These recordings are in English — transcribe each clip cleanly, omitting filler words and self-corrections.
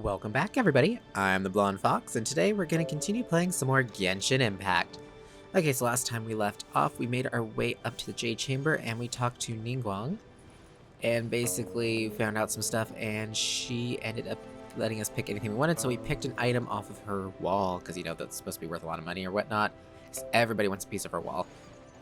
Welcome back, everybody. I'm the Blonde Fox, and today we're going to continue playing some more Genshin Impact. Okay, so last time we left off, we made our way up to the Jade Chamber, and we talked to Ningguang, and basically found out some stuff, and she ended up letting us pick anything we wanted, so we picked an item off of her wall, because, you know, that's supposed to be worth a lot of money or whatnot, because everybody wants a piece of her wall.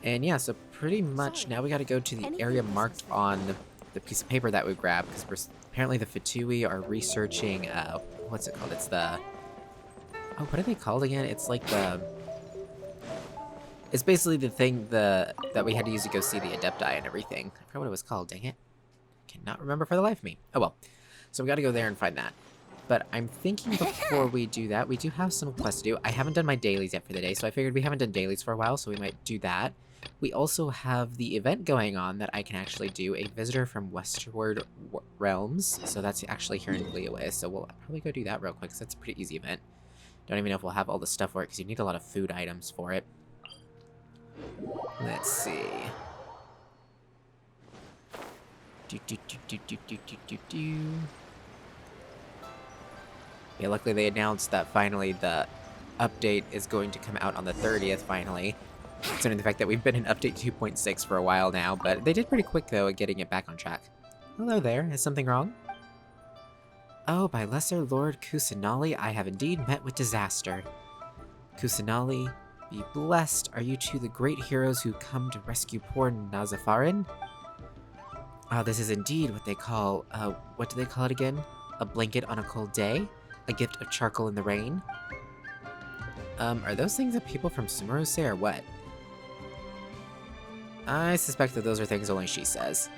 And yeah, so pretty much now we got to go to the area marked on the piece of paper that we grabbed, because apparently the Fatui are researching, what's it called? It's the, oh, what are they called again? It's like the, it's basically the thing that we had to use to go see the Adepti and everything. I forgot what it was called, dang it. Cannot remember for the life of me. Oh well. So we gotta go there and find that. But I'm thinking before we do that, we do have some quests to do. I haven't done my dailies yet for the day, so I figured we haven't done dailies for a while, so we might do that. We also have the event going on that I can actually do, a visitor from Westward Realms. So that's actually here in Liyue, so we'll probably go do that real quick, because that's a pretty easy event. Don't even know if we'll have all the stuff for it, because you need a lot of food items for it. Let's see. Yeah, luckily they announced that finally the update is going to come out on the 30th, finally. Considering the fact that we've been in update 2.6 for a while now, but they did pretty quick, though, at getting it back on track. Hello there, is something wrong? Oh, by Lesser Lord Kusanali, I have indeed met with disaster. Kusanali, be blessed, are you two the great heroes who come to rescue poor Nazafarin? This is indeed what they call, what do they call it again? A blanket on a cold day? A gift of charcoal in the rain? Are those things that people from Sumeru say or what? I suspect that those are things only she says.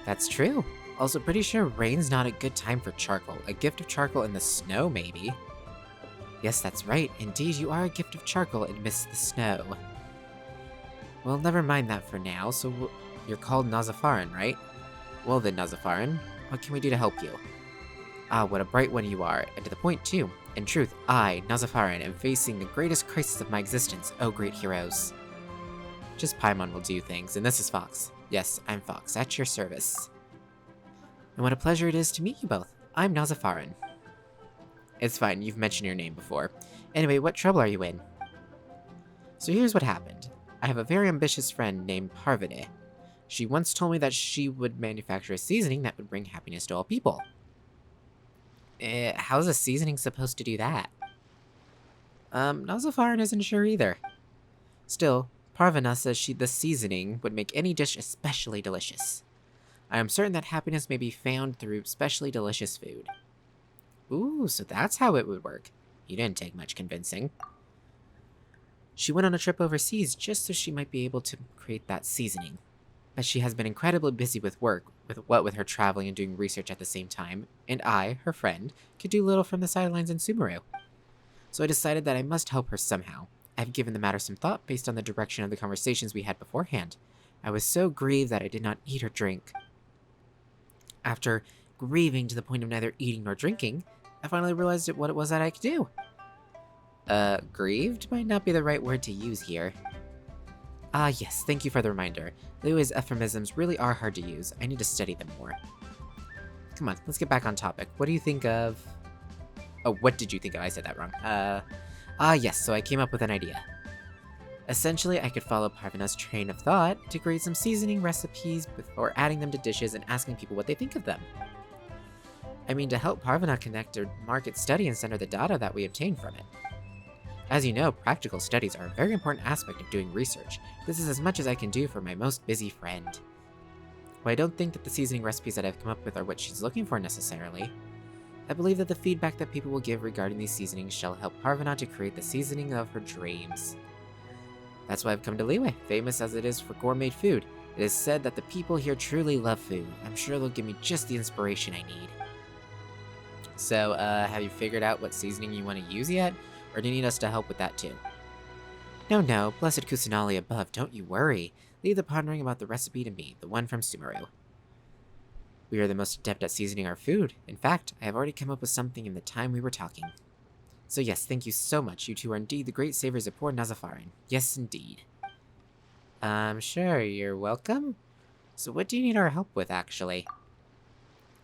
That's true. Also pretty sure rain's not a good time for charcoal. A gift of charcoal in the snow, maybe? Yes, that's right. Indeed, you are a gift of charcoal amidst the snow. Well, never mind that for now, so you're called Nazafarin, right? Well then, Nazafarin, what can we do to help you? Ah, what a bright one you are, and to the point too. In truth, I, Nazafarin, am facing the greatest crisis of my existence, oh great heroes. Just Paimon will do things, and this is Fox. Yes, I'm Fox, at your service. And what a pleasure it is to meet you both. I'm Nazafarin. It's fine, you've mentioned your name before. Anyway, what trouble are you in? So here's what happened. I have a very ambitious friend named Parvati. She once told me that she would manufacture a seasoning that would bring happiness to all people. How's a seasoning supposed to do that? Nazafarin isn't sure either. Still, Parvana says the seasoning would make any dish especially delicious. I am certain that happiness may be found through especially delicious food. Ooh, so that's how it would work. You didn't take much convincing. She went on a trip overseas just so she might be able to create that seasoning. But she has been incredibly busy with work, with her traveling and doing research at the same time, and I, her friend, could do little from the sidelines in Sumeru. So I decided that I must help her somehow. I've given the matter some thought based on the direction of the conversations we had beforehand. I was so grieved that I did not eat or drink. After grieving to the point of neither eating nor drinking, I finally realized what it was that I could do. Grieved might not be the right word to use here. Ah, yes, thank you for the reminder. Liyue's euphemisms really are hard to use. I need to study them more. Come on, let's get back on topic. What do you think of... Oh, what did you think of? I said that wrong. Yes, so I came up with an idea. Essentially, I could follow Parvana's train of thought to create some seasoning recipes before adding them to dishes and asking people what they think of them. I mean, to help Parvana connect her market study and center the data that we obtain from it. As you know, practical studies are a very important aspect of doing research. This is as much as I can do for my most busy friend. While I don't think that the seasoning recipes that I've come up with are what she's looking for necessarily, I believe that the feedback that people will give regarding these seasonings shall help Parvana to create the seasoning of her dreams. That's why I've come to Liyue, famous as it is for gourmet food. It is said that the people here truly love food. I'm sure they'll give me just the inspiration I need. So, have you figured out what seasoning you want to use yet? Or do you need us to help with that too? No, blessed Kusanali above, don't you worry. Leave the pondering about the recipe to me, the one from Sumeru. We are the most adept at seasoning our food. In fact, I have already come up with something in the time we were talking. So yes, thank you so much. You two are indeed the great saviors of poor Nazafarin. Yes, indeed. Sure, you're welcome. So what do you need our help with, actually?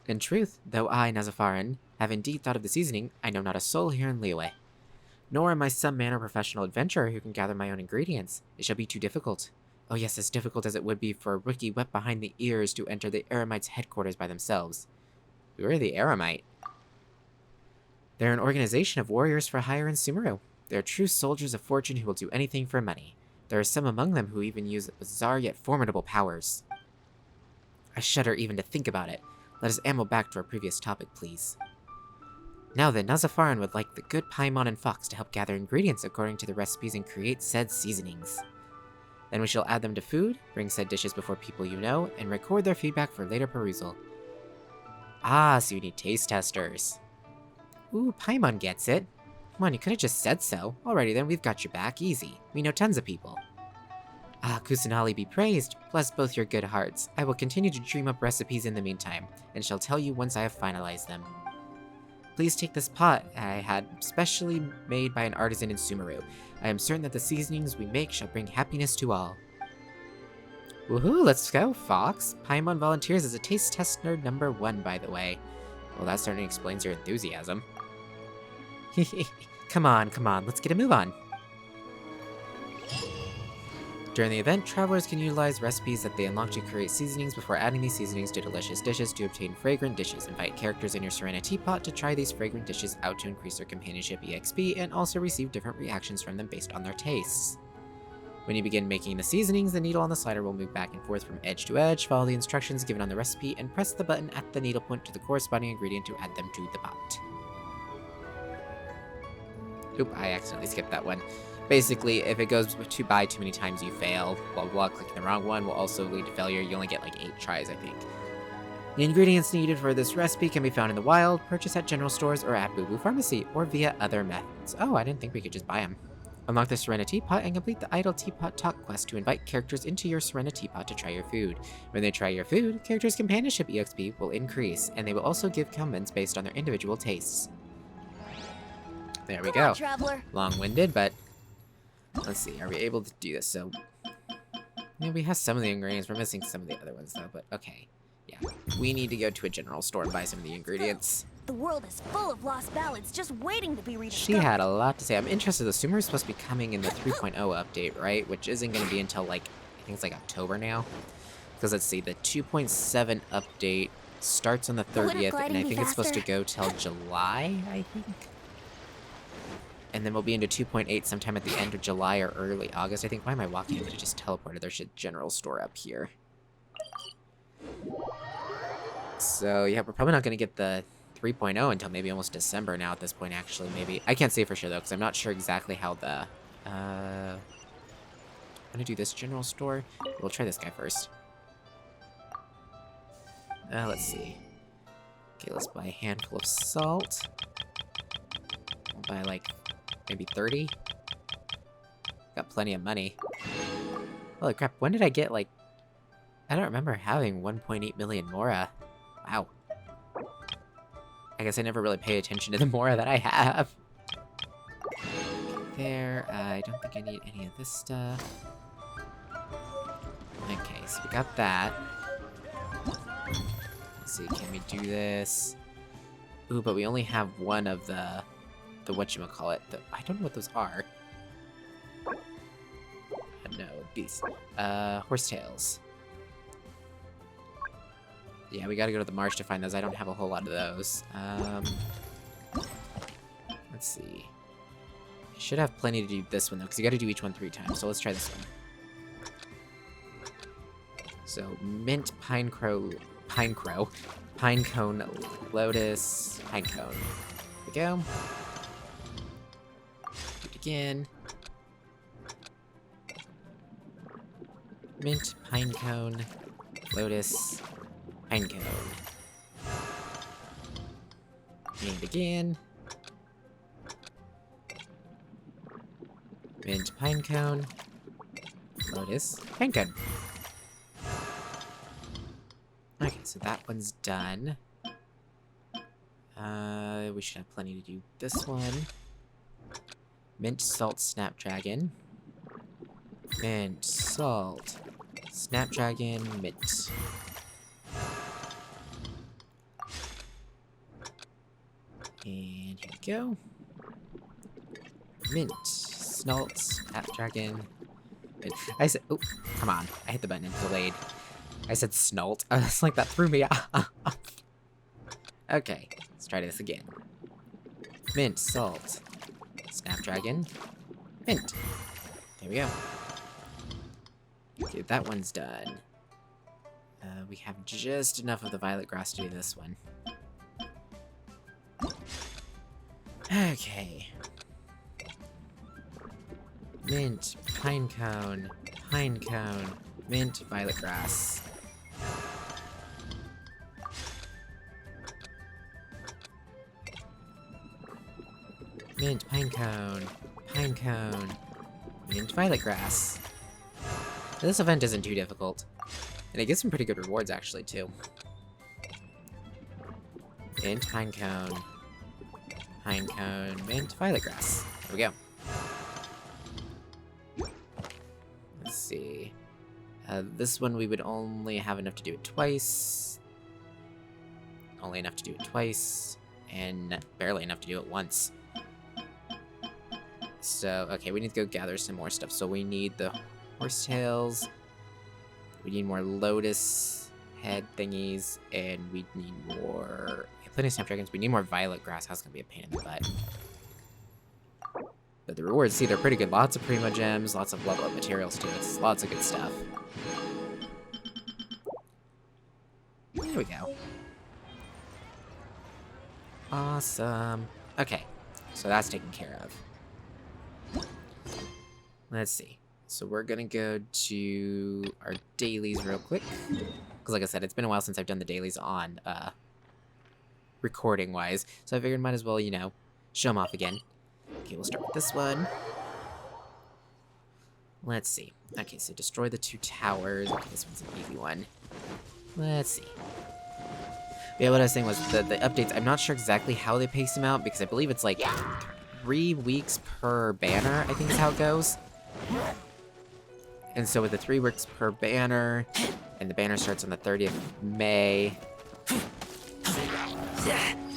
In truth, though I, Nazafarin, Have indeed thought of the seasoning, I know not a soul here in Liyue. Nor am I some man or professional adventurer who can gather my own ingredients. It shall be too difficult. Oh yes, as difficult as it would be for a rookie wet behind the ears to enter the Eremites' headquarters by themselves. Who are the Eremite? They're an organization of warriors for hire in Sumeru. They're true soldiers of fortune who will do anything for money. There are some among them who even use bizarre yet formidable powers. I shudder even to think about it. Let us amble back to our previous topic, please. Now then, Nazafaran would like the good Paimon and Fox to help gather ingredients according to the recipes and create said seasonings. Then we shall add them to food, bring said dishes before people you know, and record their feedback for later perusal. Ah, so you need taste testers. Ooh, Paimon gets it. Come on, you could've just said so. Alrighty then, we've got your back, easy. We know tons of people. Ah, Kusanali be praised. Bless both your good hearts. I will continue to dream up recipes in the meantime, and shall tell you once I have finalized them. Please take this pot I had specially made by an artisan in Sumeru. I am certain that the seasonings we make shall bring happiness to all. Woohoo, let's go, Fox. Paimon volunteers as a taste test nerd number 1, by the way. Well, that certainly explains your enthusiasm. Come on, let's get a move on. During the event, travelers can utilize recipes that they unlock to create seasonings before adding these seasonings to delicious dishes to obtain fragrant dishes. Invite characters in your Serena Teapot to try these fragrant dishes out to increase their companionship EXP and also receive different reactions from them based on their tastes. When you begin making the seasonings, the needle on the slider will move back and forth from edge to edge, follow the instructions given on the recipe, and press the button at the needle point to the corresponding ingredient to add them to the pot. Oop, I accidentally skipped that one. Basically, if it goes by too many times, you fail. Blah, blah, blah. Clicking the wrong one will also lead to failure. You only get like 8 tries, I think. The ingredients needed for this recipe can be found in the wild, purchased at general stores, or at Boo Boo Pharmacy, or via other methods. Oh, I didn't think we could just buy them. Unlock the Serena Teapot and complete the Idle Teapot Talk quest to invite characters into your Serena Teapot to try your food. When they try your food, characters' companionship EXP will increase, and they will also give comments based on their individual tastes. There we go. Long-winded, but let's see. Are we able to do this? So, yeah, we have some of the ingredients. We're missing some of the other ones, though, but okay. Yeah, we need to go to a general store and buy some of the ingredients. The world is full of lost ballads just waiting to be rediscovered. She had a lot to say. I'm interested. The Sumeru is supposed to be coming in the 3.0 update, right? Which isn't going to be until, like, I think it's like October now. Because let's see, the 2.7 update starts on the 30th, and I think it's supposed to go till July, I think. And then we'll be into 2.8 sometime at the end of July or early August. I think, why am I walking into just teleported? There's a general store up here. So, yeah, we're probably not going to get the 3.0 until maybe almost December now at this point, actually, maybe. I can't say for sure, though, because I'm not sure exactly how the... I'm going to do this general store. We'll try this guy first. Let's see. Okay, let's buy a handful of salt. We'll buy, like, maybe 30. Got plenty of money. Holy crap, when did I get, like... I don't remember having 1.8 million Mora. Wow. I guess I never really pay attention to the Mora that I have. There, I don't think I need any of this stuff. Okay, so we got that. Let's see, can we do this? Ooh, but we only have one of the whatchamacallit. I don't know what those are. No, these. Horsetails. Yeah, we gotta go to the marsh to find those. I don't have a whole lot of those. Let's see. I should have plenty to do this one, though, because you gotta do each one 3 times. So let's try this one. So, mint, pine cone, lotus, pine cone. There we go. Do it again. Mint, pine cone, lotus, pine cone. And again. Mint, pine cone, lotus, pine cone. Okay, so that one's done. We should have plenty to do this one. Mint, salt, snapdragon. Mint, salt, snapdragon, mint. And here we go. Mint, Snalt, Snapdragon. I said, oh, come on. I hit the button and delayed. I said Snalt. It's like that threw me off. Okay, let's try this again. Mint, Salt, Snapdragon, Mint. There we go. Okay, that one's done. We have just enough of the violet grass to do this one. Okay. Mint, pinecone, mint, violet grass. Mint, pinecone, mint, violet grass. This event isn't too difficult. And it gives some pretty good rewards, actually, too. Mint, pinecone, mint, violet grass. There we go. Let's see. This one we would only have enough to do it twice. Only enough to do it twice. And barely enough to do it once. So, okay, we need to go gather some more stuff. So we need the horsetails. We need more lotus head thingies. And we need more... Yeah, plenty of snapdragons. We need more violet grass. That's gonna be a pain in the butt. But the rewards, see, they're pretty good. Lots of Primo Gems, lots of level up materials too. It's lots of good stuff. There we go. Awesome. Okay, so that's taken care of. Let's see. So we're gonna go to our dailies real quick. Because like I said, it's been a while since I've done the dailies on recording-wise. So I figured might as well, you know, show them off again. Okay, we'll start with this one. Let's see. Okay, so destroy the 2 towers. Okay, this one's an easy one. Let's see. Yeah, what I was saying was the updates, I'm not sure exactly how they pace them out, because I believe it's like 3 weeks per banner, I think is how it goes. And so with the 3 weeks per banner, and the banner starts on the 30th of May.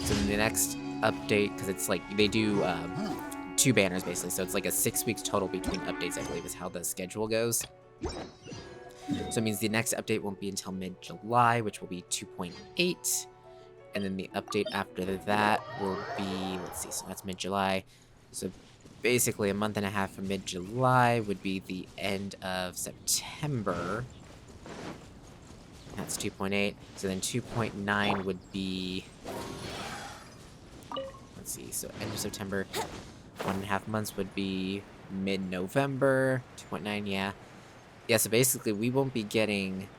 So the next update, because it's like, they do 2 banners basically, so it's like a 6 weeks total between updates, I believe is how the schedule goes. So it means the next update won't be until mid-July, which will be 2.8. And then the update after that will be, let's see, so that's mid-July. So basically a month and a half from mid-July would be the end of September. That's 2.8. So then 2.9 would be, let's see, so end of September, 1.5 months would be mid-November. 2.9, yeah. Yeah, so basically we won't be getting...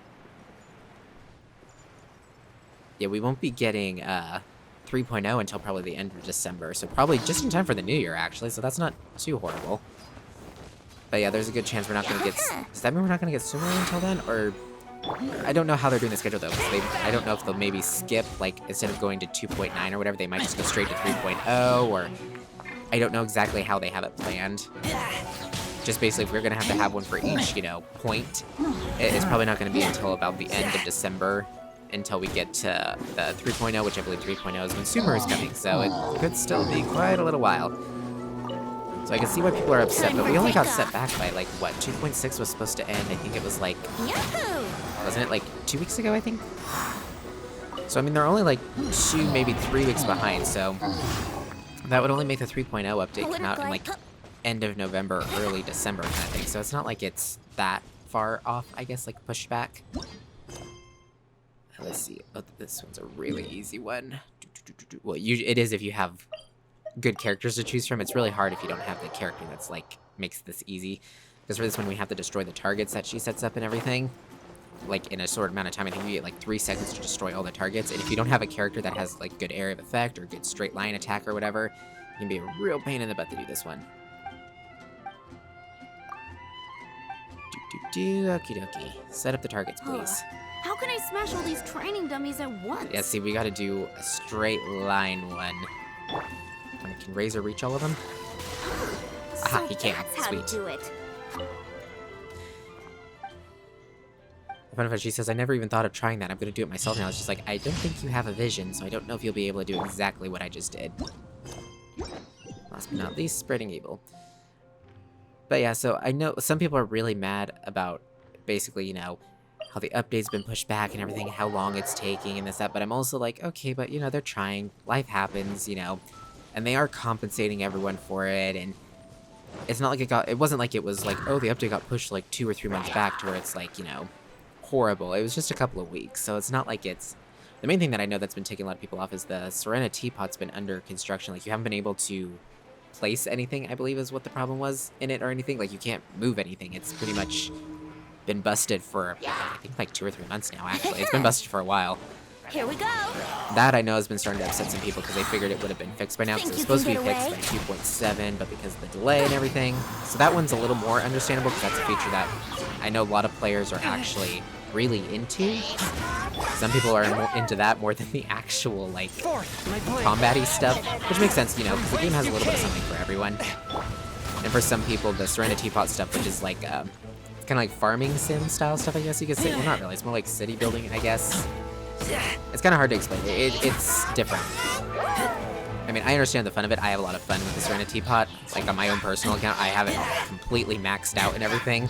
Yeah, we won't be getting 3.0 until probably the end of December. So probably just in time for the new year, actually. So that's not too horrible. But yeah, there's a good chance we're not going to get... Does that mean we're not going to get Sumer until then? Or... I don't know how they're doing the schedule, though. I don't know if they'll maybe skip, like, instead of going to 2.9 or whatever, they might just go straight to 3.0, or... I don't know exactly how they have it planned. Just basically, if we're going to have one for each, you know, point, it's probably not going to be until about the end of December until we get to the 3.0, which I believe 3.0 is when Sumer is coming, so it could still be quite a little while. So I can see why people are upset, but we only got set back by, like, what, 2.6 was supposed to end, I think it was, like, wasn't it, like, 2 weeks ago, I think? So, I mean, they're only, like, 2, maybe 3 weeks behind, so that would only make the 3.0 update come out in, like, end of November, early December kind of thing, so it's not like it's that far off, I guess, like, pushed back. Let's see. Oh, this one's a really easy one. Well, it is if you have good characters to choose from. It's really hard if you don't have the character that's, like, makes this easy. Because for this one, we have to destroy the targets that she sets up and everything. Like, in a short amount of time. I think you get, like, 3 seconds to destroy all the targets. And if you don't have a character that has, like, good area of effect or good straight line attack or whatever, it can be a real pain in the butt to do this one. Okie dokie. Set up the targets, please. How can I smash all these training dummies at once? Yeah, see, we gotta do a straight line one. Can Razor reach all of them? Aha, he can. That's how Sweet. to do it. Fun fact, she says, I never even thought of trying that. I'm gonna do it myself now. It's just like, I don't think you have a vision, so I don't know if you'll be able to do exactly what I just did. Last but not least, spreading evil. But yeah, so I know some people are really mad about basically, you know, how the update's been pushed back and everything, how long it's taking and this, that, but I'm also like, okay, but you know, they're trying. Life happens, you know, and they are compensating everyone for it, and it's not like it wasn't like it was like, oh, the update got pushed like 2 or 3 months back to where it's like, you know, horrible. It was just a couple of weeks, so it's not like it's... The main thing that I know that's been taking a lot of people off is the Serena Teapot's been under construction. Like, you haven't been able to place anything, I believe is what the problem was in it or anything. Like, you can't move anything. It's pretty much been busted for, I think, like 2 or 3 months now, actually. It's been busted for a while. Here we go. That, I know, has been starting to upset some people because they figured it would have been fixed by now because it was supposed to be fixed by 2.7, but because of the delay and everything. So that one's a little more understandable because that's a feature that I know a lot of players are actually really into. Some people are more into that more than the actual, like, combat-y stuff, which makes sense, you know, because the game has a little bit of something for everyone. And for some people, the Serena Teapot stuff, which is like, kind of like farming sim style stuff, I guess you could say. Well, not really. It's more like city building, I guess. It's kind of hard to explain. It's different. I mean, I understand the fun of it. I have a lot of fun with the Serena Teapot. Like, on my own personal account, I have it completely maxed out and everything.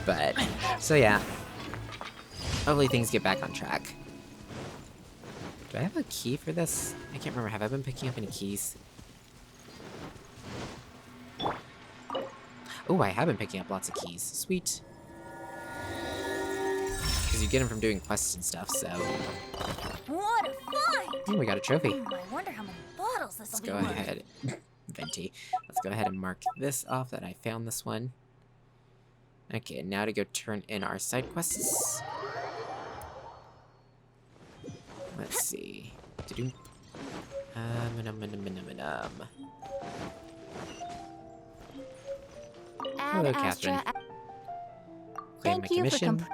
But, so yeah. Hopefully things get back on track. Do I have a key for this? I can't remember. Have I been picking up any keys? Oh, I have been picking up lots of keys. Sweet. Because you get them from doing quests and stuff, so... What a find! Oh, we got a trophy. I wonder how many bottles this will Let's be go worth. ahead. Venti. Let's go ahead and mark this off that I found this one. Okay, now to go turn in our side quests. Let's see. Da-doom. Hello, Catherine. Claim my commission.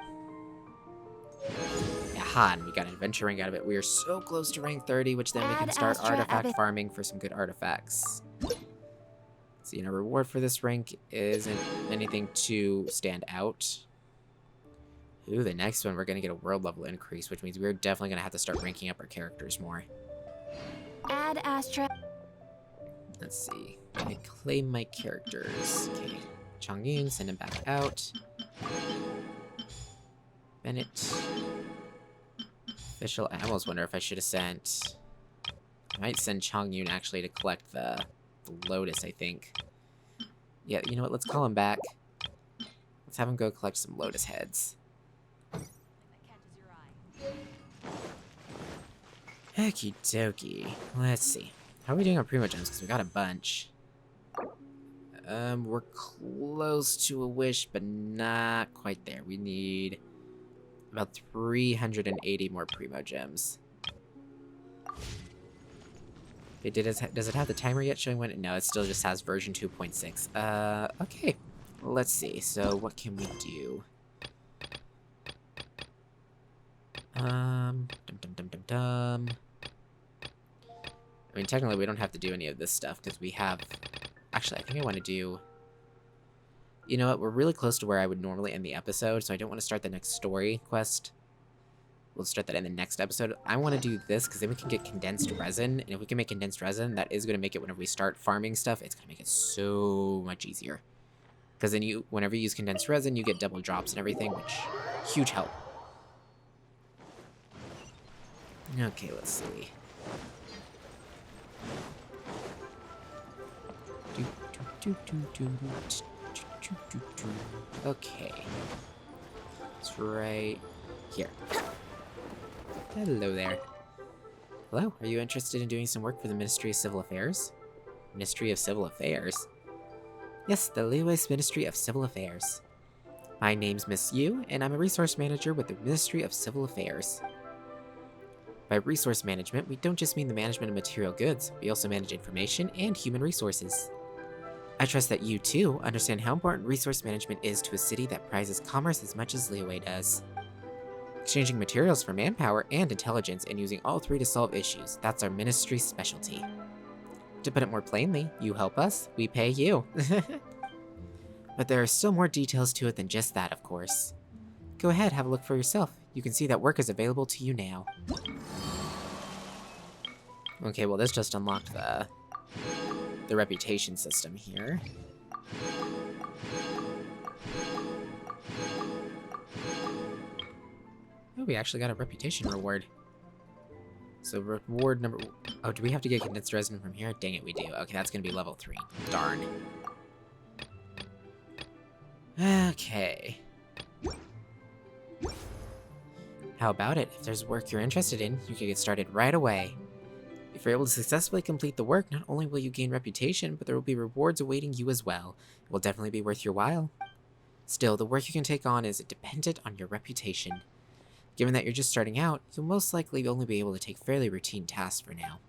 Aha, and we got an adventure rank out of it. We are so close to rank 30, which then we can start artifact farming for some good artifacts. So, you know, reward for this rank isn't anything to stand out. Ooh, the next one, we're going to get a world level increase, which means we're definitely going to have to start ranking up our characters more. Add Astra. Let's see. I claim my characters. Okay. Chongyun, send him back out. Bennett. Official. I almost wonder if I should have sent... I might send Chongyun actually to collect the Lotus, I think. Yeah, you know what? Let's call him back. Let's have him go collect some Lotus heads. Okie dokie. Let's see. How are we doing on Primo Gems? Because we got a bunch. We're close to a wish, but not quite there. We need about 380 more Primo Gems. Okay, does it have the timer yet showing when it? No, it still just has version 2.6. Okay. Let's see. So, what can we do? I mean, technically, we don't have to do any of this stuff, because we have... Actually, I think I want to do... You know what? We're really close to where I would normally end the episode, so I don't want to start the next story quest. We'll start that in the next episode. I want to do this, because then we can get condensed resin, and if we can make condensed resin, that is going to make it, whenever we start farming stuff, it's going to make it so much easier. Because then whenever you use condensed resin, you get double drops and everything, which... Huge help. Okay, let's see. Okay. It's right here. Hello there. Hello, are you interested in doing some work for the Ministry of Civil Affairs? Ministry of Civil Affairs? Yes, the Liyue's Ministry of Civil Affairs. My name's Miss Yu, and I'm a resource manager with the Ministry of Civil Affairs. By resource management, we don't just mean the management of material goods, we also manage information and human resources. I trust that you, too, understand how important resource management is to a city that prizes commerce as much as Liyue does. Exchanging materials for manpower and intelligence and using all three to solve issues, that's our ministry's specialty. To put it more plainly, you help us, we pay you. But there are still more details to it than just that, of course. Go ahead, have a look for yourself. You can see that work is available to you now. Okay, well this just unlocked the reputation system here. Oh, we actually got a reputation reward. So reward number... Oh, do we have to get condensed resin from here? Dang it, we do. Okay, that's gonna be level 3. Darn. Okay. How about it? If there's work you're interested in, you can get started right away. If you're able to successfully complete the work, not only will you gain reputation, but there will be rewards awaiting you as well. It will definitely be worth your while. Still, the work you can take on is dependent on your reputation. Given that you're just starting out, you'll most likely only be able to take fairly routine tasks for now.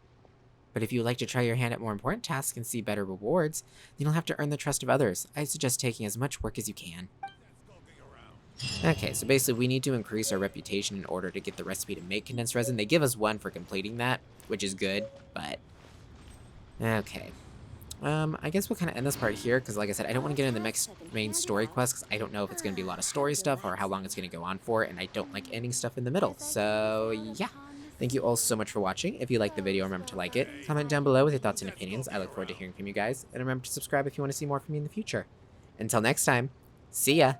But if you'd like to try your hand at more important tasks and see better rewards, then you'll have to earn the trust of others. I suggest taking as much work as you can. Okay, so basically we need to increase our reputation in order to get the recipe to make condensed resin. They give us 1 for completing that, which is good, but... Okay. I guess we'll kind of end this part here, because like I said, I don't want to get into the next main story quest, because I don't know if it's going to be a lot of story stuff, or how long it's going to go on for, and I don't like ending stuff in the middle. So, yeah. Thank you all so much for watching. If you liked the video, remember to like it. Comment down below with your thoughts and opinions. I look forward to hearing from you guys. And remember to subscribe if you want to see more from me in the future. Until next time, see ya!